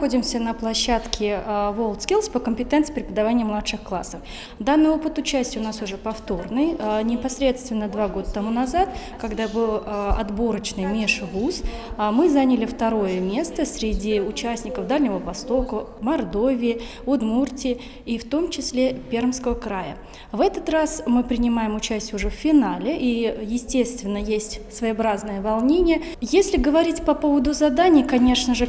находимся на площадке WorldSkills по компетенции преподавания младших классов. Данный опыт участия у нас уже повторный. Непосредственно 2 года тому назад, когда был отборочный межвуз, мы заняли 2-е место среди участников Дальнего Востока, Мордовии, Удмуртии и в том числе Пермского края. В этот раз мы принимаем участие уже в финале, и, естественно, есть своеобразное волнение. Если говорить по поводу заданий, конечно же,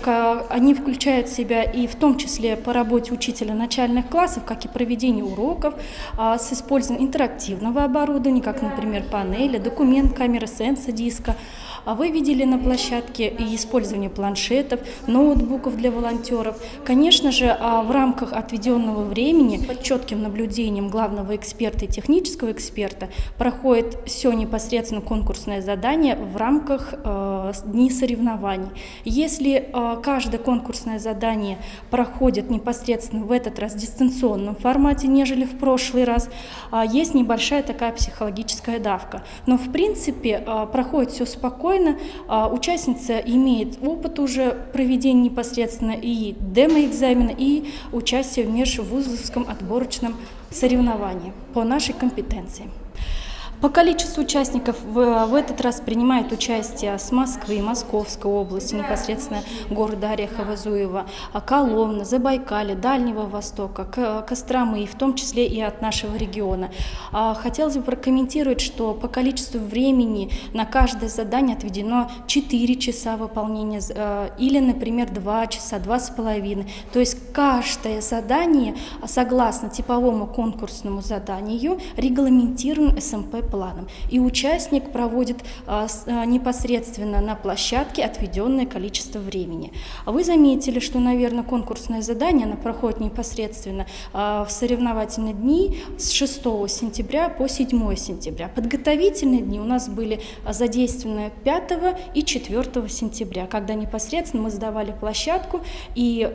они включают в себя и в том числе по работе учителя начальных классов, как и проведение уроков с использованием интерактивного оборудования, как, например, панели, документ, камеры, сенсор-диска. Вы видели на площадке и использование планшетов, ноутбуков для волонтеров. Конечно же, в рамках отведенного времени под четким наблюдением главного эксперта и технического эксперта проходит все непосредственно конкурсное задание в рамках дней соревнований. Если каждое конкурсное задание проходит непосредственно в этот раз в дистанционном формате, нежели в прошлый раз, есть небольшая такая психологическая давка. Но в принципе проходит все спокойно. Участница имеет опыт уже проведения непосредственно и демо-экзамена, и участия в межвузовском отборочном соревновании по нашей компетенции. По количеству участников в этот раз принимает участие с Москвы, Московской области, непосредственно города Орехово-Зуево, Коломны, Забайкалья, Дальнего Востока, Костромы, в том числе и от нашего региона. Хотелось бы прокомментировать, что по количеству времени на каждое задание отведено 4 часа выполнения или, например, 2 часа, 2,5. То есть каждое задание, согласно типовому конкурсному заданию, регламентировано СМП-планом. И участник проводит непосредственно на площадке отведенное количество времени. Вы заметили, что, наверное, конкурсное задание оно проходит непосредственно в соревновательные дни с 6 сентября по 7 сентября. Подготовительные дни у нас были задействованы 5 и 4 сентября, когда непосредственно мы сдавали площадку и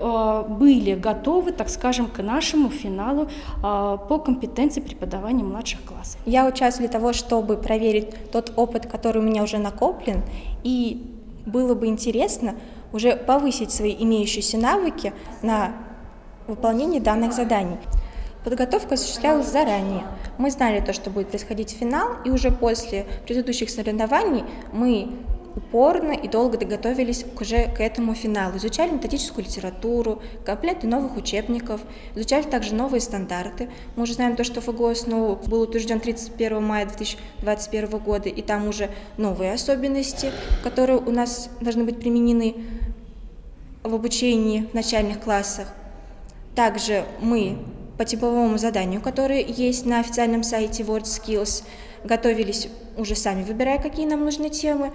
были готовы, так скажем, к нашему финалу по компетенции преподавания младших классов. Я участвую для того, чтобы проверить тот опыт, который у меня уже накоплен, и было бы интересно уже повысить свои имеющиеся навыки на выполнение данных заданий. Подготовка осуществлялась заранее. Мы знали то, что будет происходить финал, и уже после предыдущих соревнований мы упорно и долго готовились уже к этому финалу. Изучали методическую литературу, комплекты новых учебников, изучали также новые стандарты. Мы уже знаем то, что ФГОС был утвержден 31 мая 2021 года, и там уже новые особенности, которые у нас должны быть применены в обучении в начальных классах. Также мы по типовому заданию, которое есть на официальном сайте WorldSkills, готовились уже сами, выбирая, какие нам нужны темы.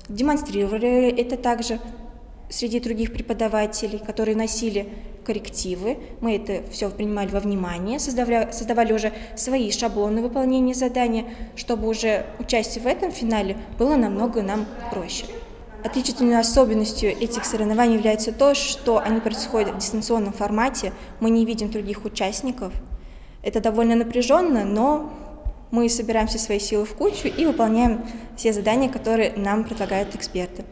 Демонстрировали это также среди других преподавателей, которые носили коррективы. Мы это все принимали во внимание, создавали уже свои шаблоны выполнения задания, чтобы уже участие в этом финале было намного нам проще. Отличительной особенностью этих соревнований является то, что они происходят в дистанционном формате, мы не видим других участников. Это довольно напряженно, но мы собираем все свои силы в кучу и выполняем все задания, которые нам предлагают эксперты.